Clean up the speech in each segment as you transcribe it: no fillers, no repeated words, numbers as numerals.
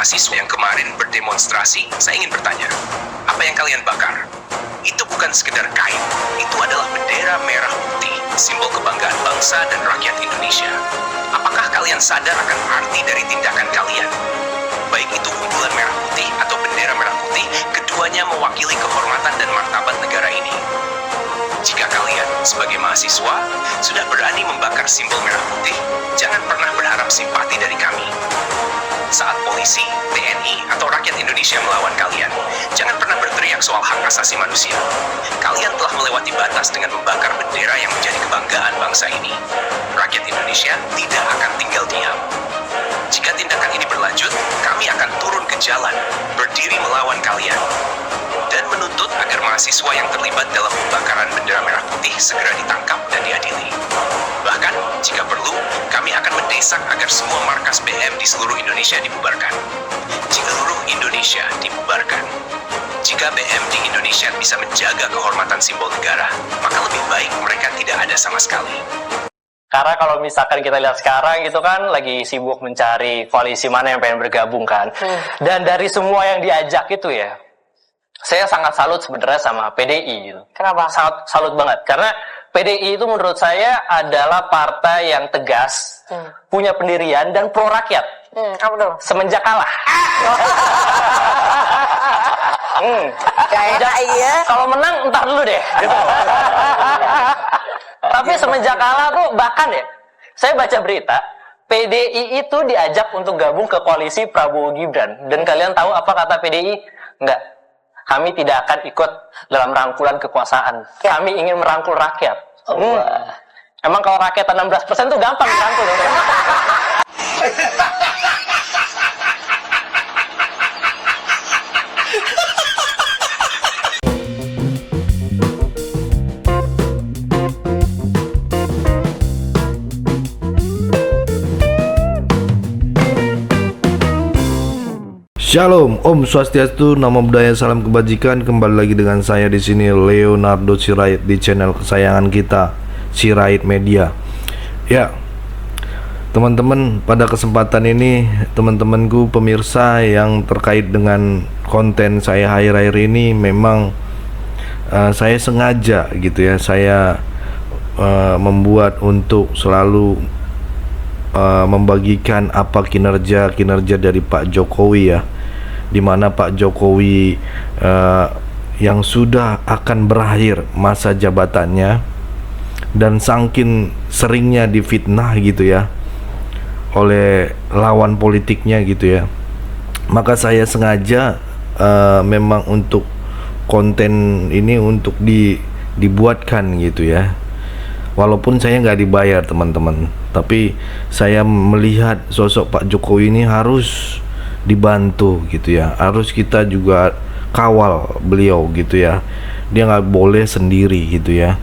mahasiswa yang kemarin berdemonstrasi, saya ingin bertanya, apa yang kalian bakar? Itu bukan sekedar kain, itu adalah bendera merah putih, simbol kebanggaan bangsa dan rakyat Indonesia. Apakah kalian sadar akan arti dari tindakan kalian? Baik itu kumpulan merah putih atau bendera merah putih, keduanya mewakili kehormatan dan martabat negara ini. Jika kalian, sebagai mahasiswa, sudah berani membakar simbol merah putih, jangan pernah berharap simpati dari kami. Saat polisi, TNI, atau rakyat Indonesia melawan kalian, jangan pernah berteriak soal hak asasi manusia. Kalian telah melewati batas dengan membakar bendera yang menjadi kebanggaan bangsa ini. Rakyat Indonesia tidak akan tinggal diam. Jika tindakan ini berlanjut, kami akan turun ke jalan, berdiri melawan kalian, dan menuntut agar mahasiswa yang terlibat dalam pembakaran bendera merah putih segera ditangkap dan diadili. Bahkan, jika perlu, kami akan mendesak agar semua markas BM di seluruh Indonesia dibubarkan. Seluruh Indonesia dibubarkan. Jika BM di Indonesia bisa menjaga kehormatan simbol negara, maka lebih baik mereka tidak ada sama sekali. Karena kalau misalkan kita lihat sekarang itu kan lagi sibuk mencari koalisi mana yang pengen bergabung kan. Dan dari semua yang diajak itu ya, saya sangat salut sebenarnya sama PDI gitu. Kenapa? Sangat salut banget. Karena PDI itu menurut saya adalah partai yang tegas, punya pendirian dan pro rakyat. Kamu tuh. Semenjak kalah. Iya. Kalau menang entar dulu deh. Gitu. Tapi semenjak kalah tuh bahkan ya, saya baca berita PDI itu diajak untuk gabung ke koalisi Prabowo Gibran. Dan kalian tahu apa kata PDI? Enggak. Kami tidak akan ikut dalam rangkulan kekuasaan. Kami ingin merangkul rakyat. Emang kalau rakyat 16% tuh gampang dirangkul. Shalom, Om Swastiastu, Namo Buddhaya, salam kebajikan. Kembali lagi dengan saya di sini Leonardo Sirait di channel kesayangan kita, Sirait Media. Ya, teman-teman, pada kesempatan ini teman-temanku pemirsa yang terkait dengan konten saya akhir-akhir ini memang saya sengaja gitu ya, saya membuat untuk selalu membagikan apa kinerja dari Pak Jokowi ya, dimana Pak Jokowi yang sudah akan berakhir masa jabatannya dan saking seringnya difitnah gitu ya oleh lawan politiknya gitu ya, maka saya sengaja memang untuk konten ini untuk dibuatkan gitu ya, walaupun saya nggak dibayar teman-teman, tapi saya melihat sosok Pak Jokowi ini harus dibantu gitu ya, harus kita juga kawal beliau gitu ya, dia nggak boleh sendiri gitu ya.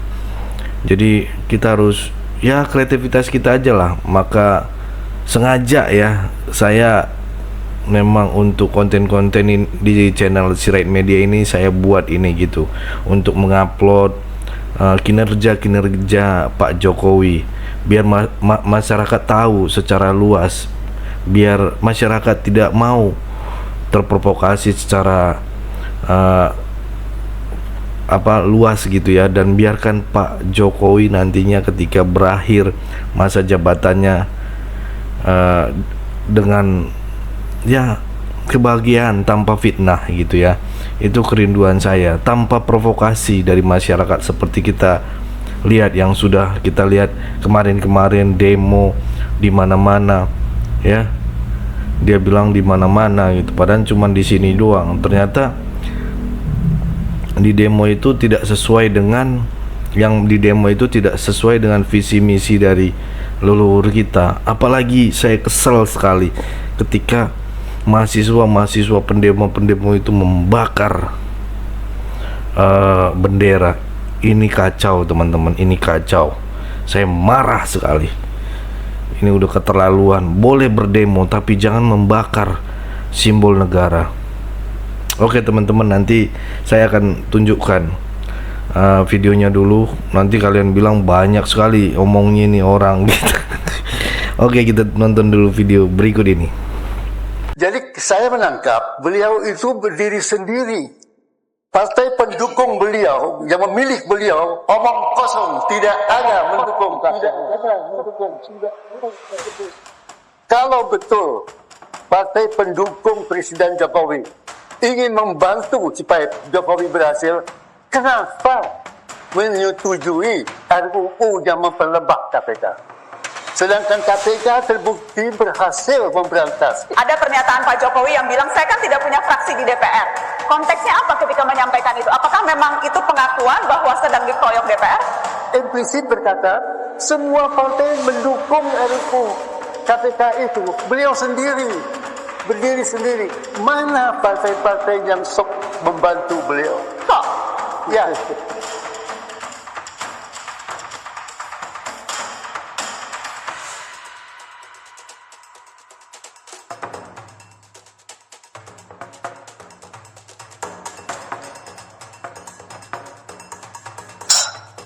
Jadi kita harus ya kreativitas kita aja lah. Maka sengaja ya saya memang untuk konten-konten di channel Sirait Media ini saya buat ini gitu, untuk mengupload kinerja Pak Jokowi, biar masyarakat tahu secara luas, biar masyarakat tidak mau terprovokasi secara luas gitu ya, dan biarkan Pak Jokowi nantinya ketika berakhir masa jabatannya dengan ya kebahagiaan tanpa fitnah gitu ya. Itu kerinduan saya, tanpa provokasi dari masyarakat seperti kita lihat yang sudah kita lihat kemarin demo di mana-mana ya. Dia bilang di mana-mana gitu, padahal cuma di sini doang. Ternyata di demo itu tidak sesuai dengan visi misi dari leluhur kita. Apalagi saya kesel sekali ketika mahasiswa pendemo itu membakar bendera. Ini kacau teman-teman, ini kacau. Saya marah sekali. Ini udah keterlaluan. Boleh berdemo tapi jangan membakar simbol negara. Oke teman-teman, nanti saya akan tunjukkan videonya dulu. Nanti kalian bilang banyak sekali omongnya ini orang gitu. Oke, kita nonton dulu video berikut ini. Jadi saya menangkap beliau itu berdiri sendiri. Partai pendukung beliau yang memilih beliau omong kosong, tidak ada mendukung. Kalau betul partai pendukung Presiden Jokowi ingin membantu supaya Jokowi berhasil, kenapa menyetujui RUU yang memperlebak KPK? Sedangkan KPK terbukti berhasil memberantas. Ada pernyataan Pak Jokowi yang bilang, saya kan tidak punya fraksi di DPR. Konteksnya apa ketika menyampaikan itu? Apakah memang itu pengakuan bahwa sedang dikeroyok DPR? Implisit berkata, semua partai mendukung RUU KPK itu. Beliau sendiri, berdiri sendiri. Mana partai-partai yang sok membantu beliau? Kok? Ya.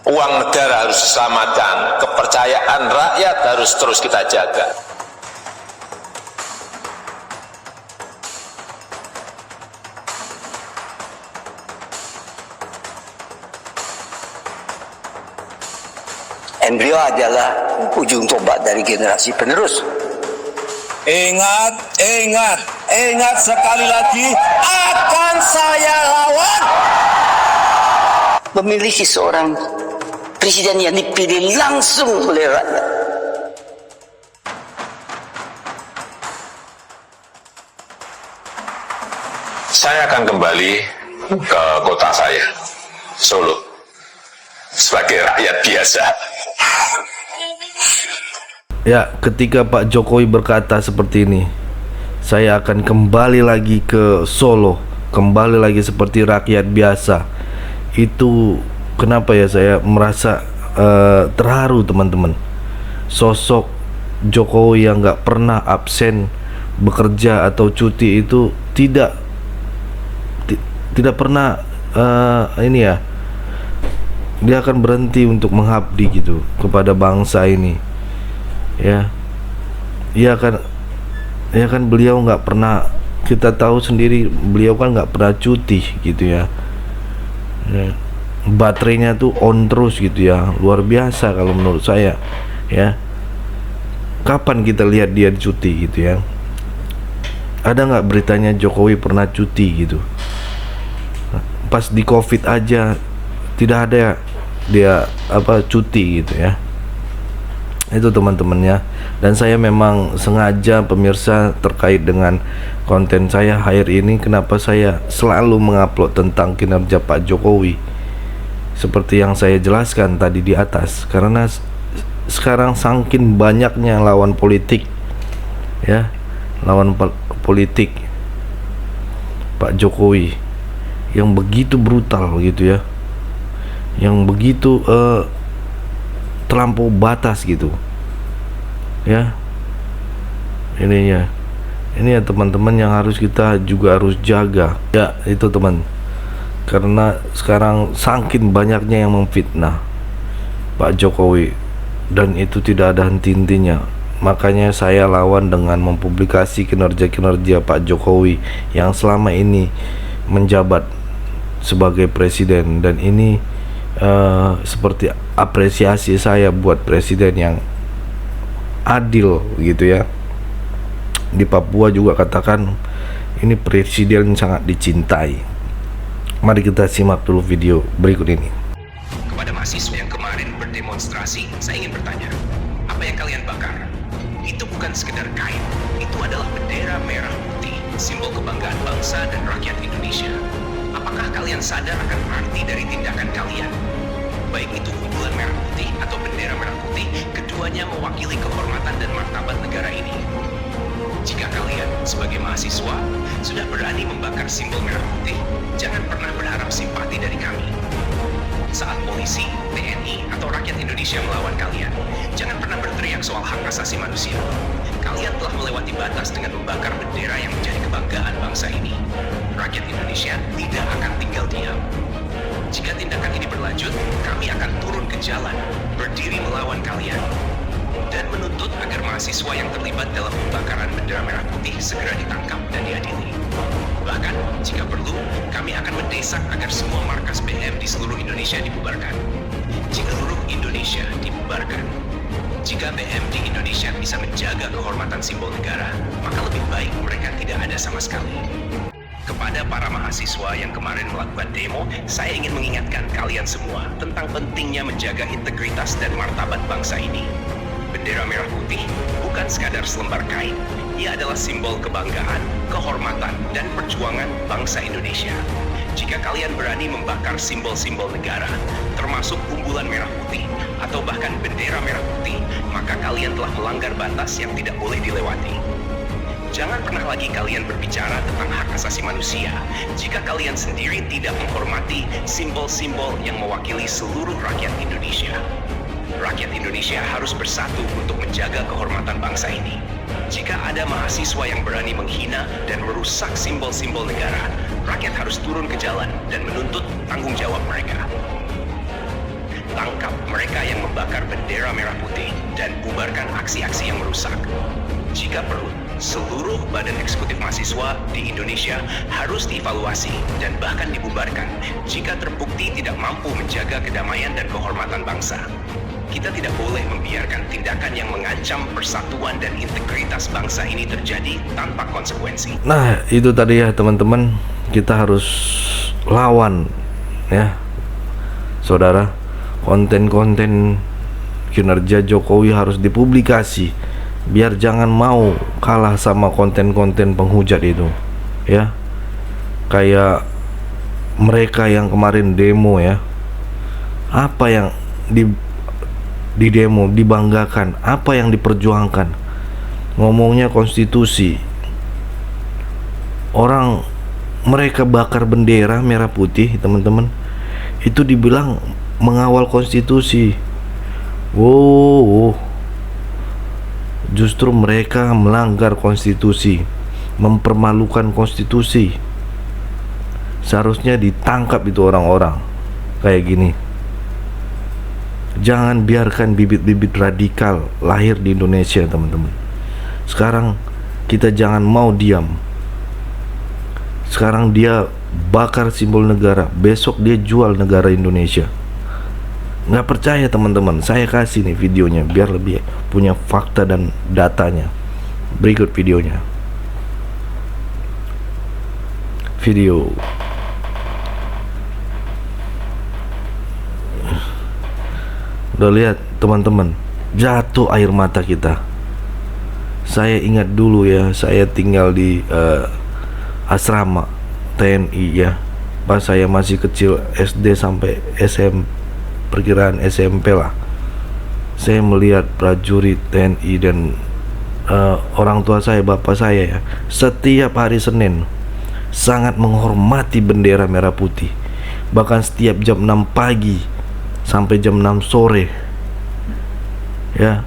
Uang negara harus diselamatkan, kepercayaan rakyat harus terus kita jaga. Embrio adalah ujung tombak dari generasi penerus. Ingat, ingat, ingat sekali lagi, akan saya lawan. Memiliki seorang presiden yang dipilih langsung oleh rakyat. Saya akan kembali ke kota saya, Solo, sebagai rakyat biasa. Ya, ketika Pak Jokowi berkata seperti ini, saya akan kembali lagi ke Solo, kembali lagi seperti rakyat biasa. Itu kenapa ya saya merasa terharu, teman-teman. Sosok Jokowi yang gak pernah absen bekerja atau cuti itu tidak pernah ini ya, dia akan berhenti untuk mengabdi gitu kepada bangsa ini. Ya kan beliau nggak pernah, kita tahu sendiri beliau kan nggak pernah cuti gitu ya. Baterainya tuh on terus gitu ya, luar biasa kalau menurut saya ya. Kapan kita lihat dia cuti gitu ya? Ada nggak beritanya Jokowi pernah cuti gitu? Pas di COVID aja tidak ada dia cuti gitu ya. Itu teman-temannya. Dan saya memang sengaja, pemirsa, terkait dengan konten saya hari ini, kenapa saya selalu mengupload tentang kinerja Pak Jokowi seperti yang saya jelaskan tadi di atas, karena sekarang saking banyaknya lawan politik ya, lawan politik Pak Jokowi yang begitu brutal gitu ya, yang begitu terlampau batas gitu ya. Ini ya teman-teman yang harus kita juga harus jaga ya, itu teman, karena sekarang saking banyaknya yang memfitnah Pak Jokowi dan itu tidak ada henti-hentinya. Makanya saya lawan dengan mempublikasi kinerja-kinerja Pak Jokowi yang selama ini menjabat sebagai presiden, dan ini seperti apresiasi saya buat presiden yang adil gitu ya. Di Papua juga katakan ini presiden sangat dicintai. Mari kita simak dulu video berikut ini. Kepada mahasiswa yang kemarin berdemonstrasi, saya ingin bertanya, apa yang kalian bakar? Itu bukan sekedar kain, itu adalah bendera merah putih, simbol kebanggaan bangsa dan rakyat Indonesia. Apakah kalian sadar akan arti dari tindakan kalian? Baik itu kumpulan merah putih atau bendera merah putih, keduanya mewakili kehormatan dan martabat negara ini. Jika kalian sebagai mahasiswa sudah berani membakar simbol merah putih, jangan pernah berharap simpati dari kami. Saat polisi, TNI, atau rakyat Indonesia melawan kalian, jangan pernah berteriak soal hak asasi manusia. Kalian telah melewati batas dengan membakar bendera yang menjadi kebanggaan bangsa ini. Rakyat Indonesia tidak akan tinggal diam. Jika tindakan ini berlanjut, kami akan turun ke jalan, berdiri melawan kalian, dan menuntut agar mahasiswa yang terlibat dalam pembakaran bendera merah putih segera ditangkap Jika perlu, kami akan mendesak agar semua markas BM di seluruh Indonesia dibubarkan. Jika seluruh Indonesia dibubarkan, jika BM di Indonesia bisa menjaga kehormatan simbol negara, maka lebih baik mereka tidak ada sama sekali. Kepada para mahasiswa yang kemarin melakukan demo, saya ingin mengingatkan kalian semua tentang pentingnya menjaga integritas dan martabat bangsa ini. Bendera merah putih bukan sekadar selembar kain. Ia adalah simbol kebanggaan, kehormatan, dan perjuangan bangsa Indonesia. Jika kalian berani membakar simbol-simbol negara, termasuk umbulan merah putih, atau bahkan bendera merah putih, maka kalian telah melanggar batas yang tidak boleh dilewati. Jangan pernah lagi kalian berbicara tentang hak asasi manusia jika kalian sendiri tidak menghormati simbol-simbol yang mewakili seluruh rakyat Indonesia. Rakyat Indonesia harus bersatu untuk menjaga kehormatan bangsa ini. Jika ada mahasiswa yang berani menghina dan merusak simbol-simbol negara, rakyat harus turun ke jalan dan menuntut tanggung jawab mereka. Tangkap mereka yang membakar bendera merah putih dan bubarkan aksi-aksi yang merusak. Jika perlu, seluruh badan eksekutif mahasiswa di Indonesia harus dievaluasi dan bahkan dibubarkan jika terbukti tidak mampu menjaga kedamaian dan kehormatan bangsa. Kita tidak boleh membiarkan tindakan yang mengancam persatuan dan integritas bangsa ini terjadi tanpa konsekuensi. Nah, itu tadi ya teman-teman, kita harus lawan ya saudara. Konten-konten kinerja Jokowi harus dipublikasi biar jangan mau kalah sama konten-konten penghujat itu ya. Kayak mereka yang kemarin demo ya, apa yang di demo dibanggakan, apa yang diperjuangkan, ngomongnya konstitusi. Orang mereka bakar bendera merah putih teman-teman, itu dibilang mengawal konstitusi. Wow, justru mereka melanggar konstitusi, mempermalukan konstitusi. Seharusnya ditangkap itu orang-orang kayak gini. Jangan biarkan bibit-bibit radikal lahir di Indonesia teman-teman. Sekarang kita jangan mau diam. Sekarang dia bakar simbol negara, besok dia jual negara Indonesia. Nggak percaya teman-teman, saya kasih nih videonya biar lebih punya fakta dan datanya. Berikut videonya. Video. Udah lihat teman-teman, jatuh air mata kita. Saya ingat dulu ya, saya tinggal di asrama TNI ya, pas saya masih kecil, SD sampai perkiraan SMP lah. Saya melihat prajurit TNI dan orang tua saya, bapak saya ya, setiap hari Senin sangat menghormati bendera merah putih. Bahkan setiap jam 6 pagi sampai jam 6 sore ya,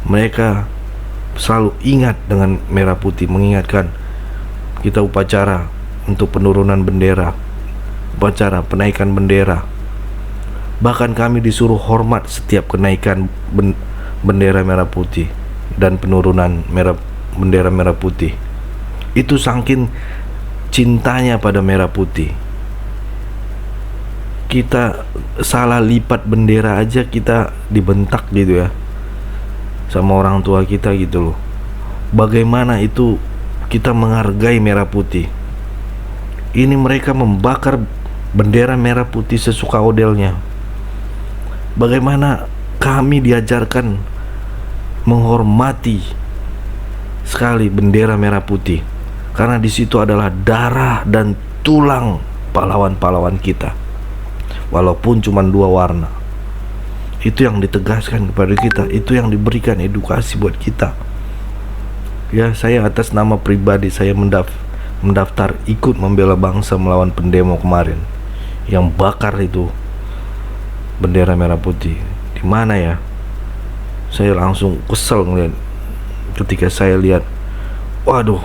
mereka selalu ingat dengan merah putih, mengingatkan kita upacara untuk penurunan bendera, upacara penaikan bendera. Bahkan kami disuruh hormat setiap kenaikan bendera merah putih dan penurunan bendera merah putih. Itu saking cintanya pada merah putih. Kita salah lipat bendera aja kita dibentak gitu ya sama orang tua kita gitu loh. Bagaimana itu kita menghargai merah putih? Ini mereka membakar bendera merah putih sesuka odelnya. Bagaimana kami diajarkan menghormati sekali bendera merah putih, karena di situ adalah darah dan tulang pahlawan-pahlawan kita. Walaupun cuma 2 warna, itu yang ditegaskan kepada kita, itu yang diberikan edukasi buat kita. Ya, saya atas nama pribadi saya mendaftar ikut membela bangsa melawan pendemo kemarin yang bakar itu bendera merah putih. Di mana ya? Saya langsung kesel ngeliat ketika saya lihat, waduh,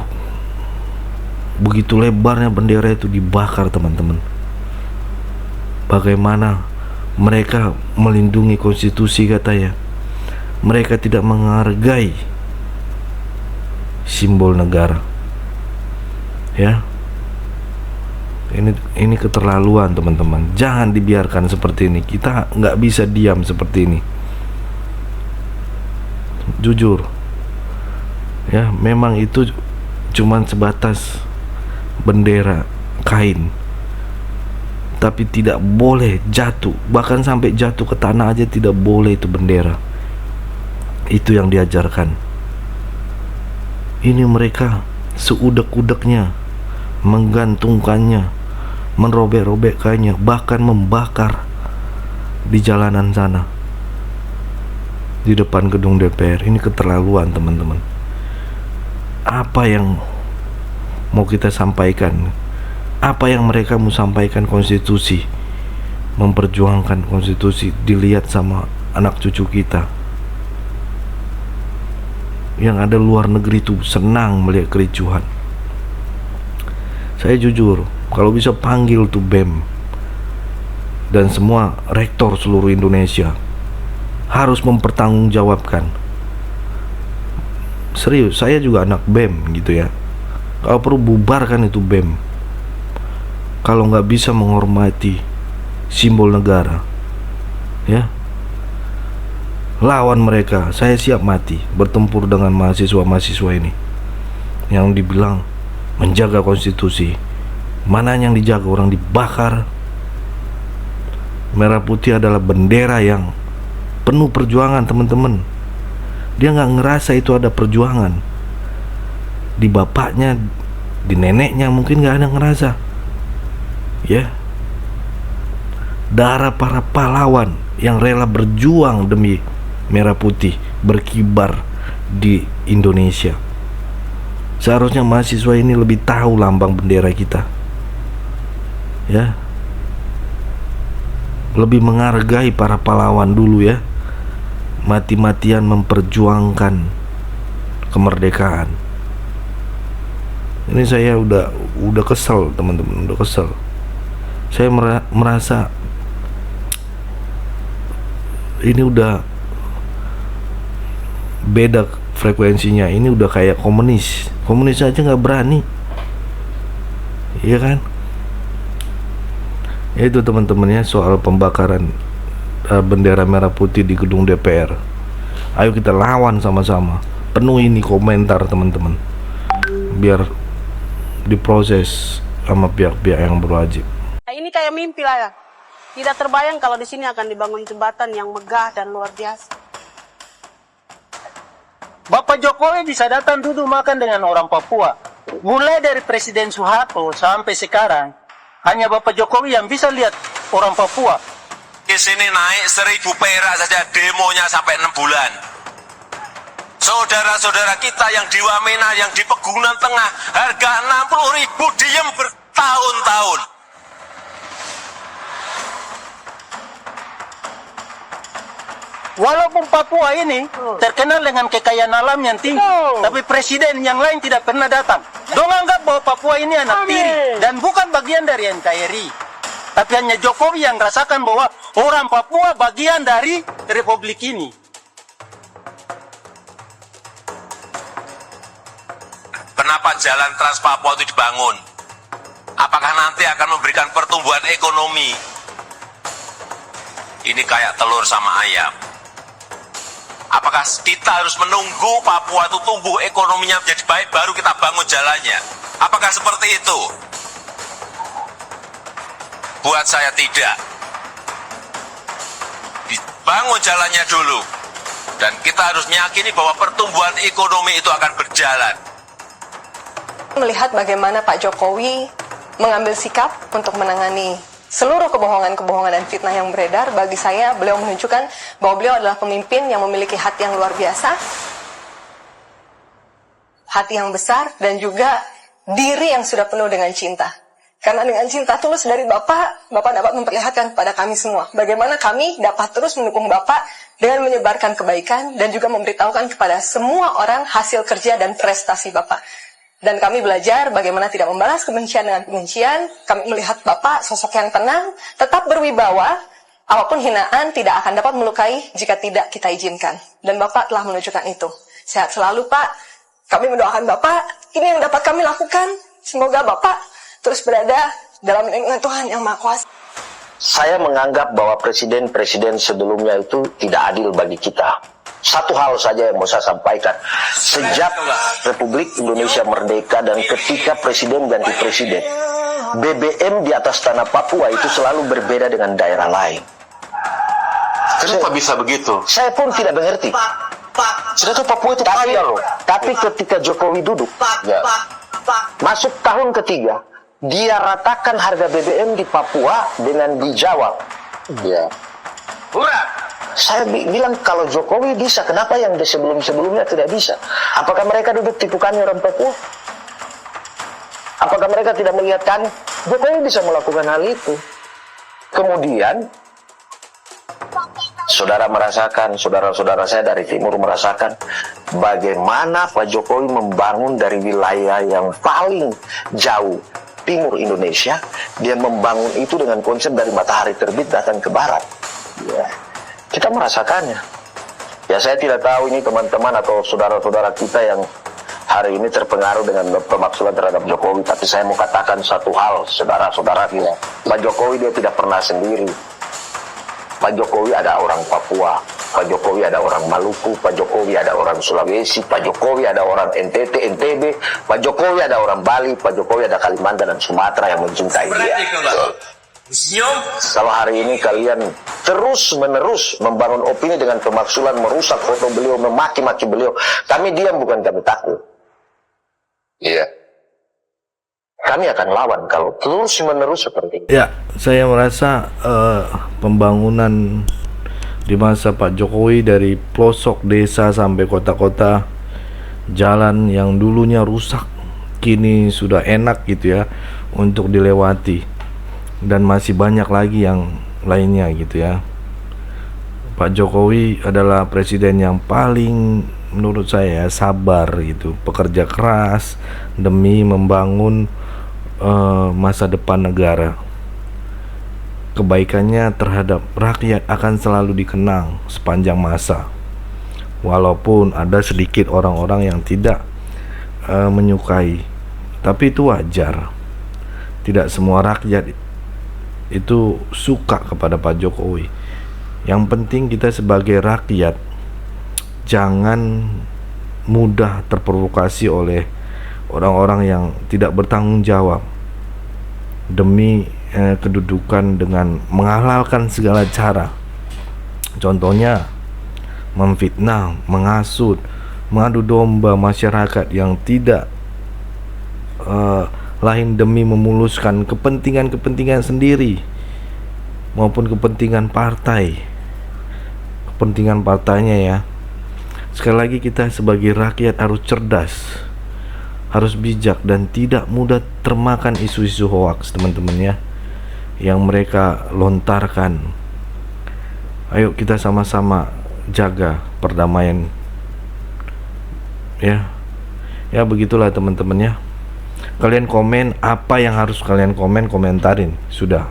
begitu lebarnya bendera itu dibakar teman-teman. Bagaimana mereka melindungi konstitusi katanya. Mereka tidak menghargai simbol negara. Ya. Ini keterlaluan teman-teman. Jangan dibiarkan seperti ini. Kita nggak bisa diam seperti ini. Jujur, ya memang itu cuman sebatas bendera kain, tapi tidak boleh jatuh. Bahkan sampai jatuh ke tanah aja tidak boleh itu bendera. Itu yang diajarkan. Ini mereka seudek-udeknya menggantungkannya, merobek-robekkannya, bahkan membakar di jalanan sana, di depan gedung DPR. Ini keterlaluan teman-teman. Apa yang mau kita sampaikan? Apa yang mereka mau sampaikan? Konstitusi, memperjuangkan konstitusi, dilihat sama anak cucu kita yang ada luar negeri tuh senang melihat kericuhan. Saya jujur, kalau bisa panggil tuh BEM dan semua rektor seluruh Indonesia harus mempertanggungjawabkan. Serius, saya juga anak BEM gitu ya. Kalau perlu bubarkan itu BEM. Kalau nggak bisa menghormati simbol negara, ya lawan mereka. Saya siap mati bertempur dengan mahasiswa-mahasiswa ini yang dibilang menjaga konstitusi. Mana yang dijaga? Orang dibakar. Merah putih adalah bendera yang penuh perjuangan teman-teman. Dia nggak ngerasa itu ada perjuangan. Di bapaknya, di neneknya mungkin nggak ada ngerasa. Ya, darah para pahlawan yang rela berjuang demi merah putih berkibar di Indonesia. Seharusnya mahasiswa ini lebih tahu lambang bendera kita, ya, lebih menghargai para pahlawan dulu ya, mati-matian memperjuangkan kemerdekaan. Ini saya udah kesel teman-teman, udah kesel. Saya merasa ini udah beda frekuensinya. Ini udah kayak komunis aja nggak berani, iya kan? Itu teman-temannya soal pembakaran bendera merah putih di gedung DPR. Ayo kita lawan sama-sama. Penuh ini komentar teman-teman, biar diproses sama pihak-pihak yang berwajib. Ini kayak mimpi lah ya. Tidak terbayang kalau di sini akan dibangun jembatan yang megah dan luar biasa. Bapak Jokowi bisa datang duduk makan dengan orang Papua. Mulai dari Presiden Soeharto sampai sekarang, hanya Bapak Jokowi yang bisa lihat orang Papua. Di sini naik 1.000 perak saja demonya sampai 6 bulan. Saudara-saudara kita yang di Wamena, yang di Pegunungan Tengah, harga 60.000 diem bertahun-tahun. Walaupun Papua ini terkenal dengan kekayaan alam yang tinggi, tapi presiden yang lain tidak pernah datang. Dong anggap bahwa Papua ini anak tiri dan bukan bagian dari NKRI. Tapi hanya Jokowi yang rasakan bahwa orang Papua bagian dari republik ini. Kenapa jalan Trans Papua itu dibangun? Apakah nanti akan memberikan pertumbuhan ekonomi? Ini kayak telur sama ayam. Apakah kita harus menunggu Papua itu tumbuh ekonominya menjadi baik baru kita bangun jalannya? Apakah seperti itu? Buat saya tidak. Bangun jalannya dulu. Dan kita harus meyakini bahwa pertumbuhan ekonomi itu akan berjalan. Melihat bagaimana Pak Jokowi mengambil sikap untuk menangani seluruh kebohongan-kebohongan dan fitnah yang beredar, bagi saya beliau menunjukkan bahwa beliau adalah pemimpin yang memiliki hati yang luar biasa, hati yang besar, dan juga diri yang sudah penuh dengan cinta. Karena dengan cinta tulus dari Bapak dapat memperlihatkan kepada kami semua bagaimana kami dapat terus mendukung Bapak dengan menyebarkan kebaikan dan juga memberitahukan kepada semua orang hasil kerja dan prestasi Bapak. Dan kami belajar bagaimana tidak membalas kebencian dengan kebencian. Kami melihat Bapak sosok yang tenang, tetap berwibawa. Apapun hinaan tidak akan dapat melukai jika tidak kita izinkan. Dan Bapak telah menunjukkan itu. Sehat selalu Pak. Kami mendoakan Bapak. Ini yang dapat kami lakukan. Semoga Bapak terus berada dalam lindungan Tuhan yang Maha Kuasa. Saya menganggap bahwa presiden-presiden sebelumnya itu tidak adil bagi kita. Satu hal saja yang mau saya sampaikan. Sejak Republik Indonesia merdeka dan ketika presiden ganti presiden, BBM di atas tanah Papua itu selalu berbeda dengan daerah lain. Kenapa bisa begitu? Saya pun tidak mengerti. Sedangkan Papua itu Tapi, kaya loh. tapi ketika Jokowi duduk, masuk tahun ketiga, dia ratakan harga BBM di Papua dengan di Jawa. Saya bilang kalau Jokowi bisa, kenapa yang di sebelum-sebelumnya tidak bisa? Apakah mereka duduk tipukannya orang Papua? Apakah mereka tidak melihat kan Jokowi bisa melakukan hal itu? Kemudian saudara merasakan, saudara-saudara saya dari timur merasakan bagaimana Pak Jokowi membangun dari wilayah yang paling jauh timur Indonesia, dia membangun itu dengan konsep dari matahari terbit datang ke barat. Kita merasakannya. Ya, saya tidak tahu ini teman-teman atau saudara-saudara kita yang hari ini terpengaruh dengan pemaksulan terhadap Jokowi, tapi saya mau katakan satu hal, saudara-saudara kita. Pak Jokowi dia tidak pernah sendiri. Pak Jokowi ada orang Papua, Pak Jokowi ada orang Maluku, Pak Jokowi ada orang Sulawesi, Pak Jokowi ada orang NTT, NTB, Pak Jokowi ada orang Bali, Pak Jokowi ada Kalimantan dan Sumatera yang mencintai dia. Kalau hari ini kalian terus-menerus membangun opini dengan pemaksulan, merusak foto beliau, memaki-maki beliau, kami diam bukan kami takut. Iya. Kami akan lawan kalau terus-menerus seperti ini. Ya, saya merasa pembangunan di masa Pak Jokowi dari pelosok desa sampai kota-kota, jalan yang dulunya rusak kini sudah enak gitu ya untuk dilewati, dan masih banyak lagi yang lainnya gitu ya. Pak Jokowi adalah presiden yang paling menurut saya sabar gitu, pekerja keras demi membangun masa depan negara. Kebaikannya terhadap rakyat akan selalu dikenang sepanjang masa, walaupun ada sedikit orang-orang yang tidak menyukai, tapi itu wajar. Tidak semua rakyat itu suka kepada Pak Jokowi. Yang penting kita sebagai rakyat jangan mudah terprovokasi oleh orang-orang yang tidak bertanggung jawab demi kedudukan dengan menghalalkan segala cara. Contohnya memfitnah, menghasut, mengadu domba masyarakat yang tidak lain demi memuluskan kepentingan-kepentingan sendiri maupun kepentingan partai, kepentingan partainya ya. Sekali lagi kita sebagai rakyat harus cerdas, harus bijak dan tidak mudah termakan isu-isu hoaks teman-teman ya, yang mereka lontarkan. Ayo kita sama-sama jaga perdamaian ya. Ya begitulah teman-teman ya. Kalian komen apa yang harus kalian komentarin sudah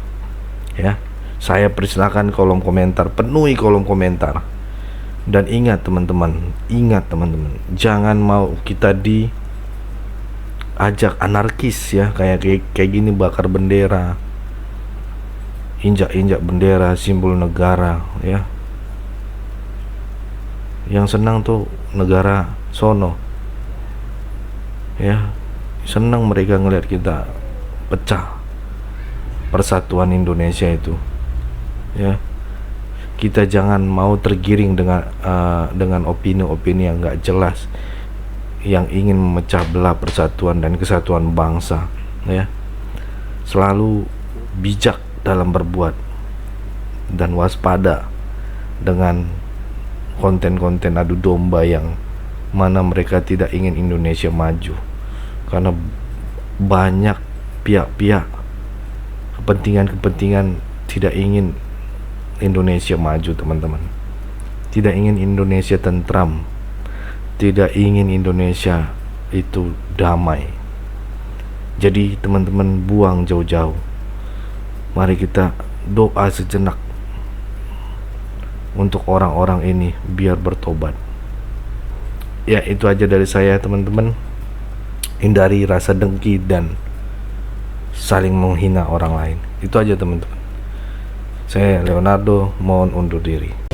ya. Saya persilakan kolom komentar, penuhi kolom komentar. Dan ingat teman-teman, jangan mau kita diajak anarkis ya, kayak gini, bakar bendera, injak-injak bendera, simbol negara ya. Yang senang tuh negara sono ya, senang mereka ngelihat kita pecah, persatuan Indonesia itu ya. Kita jangan mau tergiring dengan opini-opini yang nggak jelas, yang ingin memecah belah persatuan dan kesatuan bangsa ya. Selalu bijak dalam berbuat dan waspada dengan konten-konten adu domba yang mana mereka tidak ingin Indonesia maju, karena banyak pihak-pihak kepentingan tidak ingin Indonesia maju teman-teman, tidak ingin Indonesia tentram, tidak ingin Indonesia itu damai. Jadi teman-teman buang jauh-jauh, mari kita doa sejenak untuk orang-orang ini biar bertobat ya. Itu aja dari saya teman-teman. Hindari rasa dengki dan saling menghina orang lain. Itu aja teman-teman. Saya Leonardo mohon undur diri.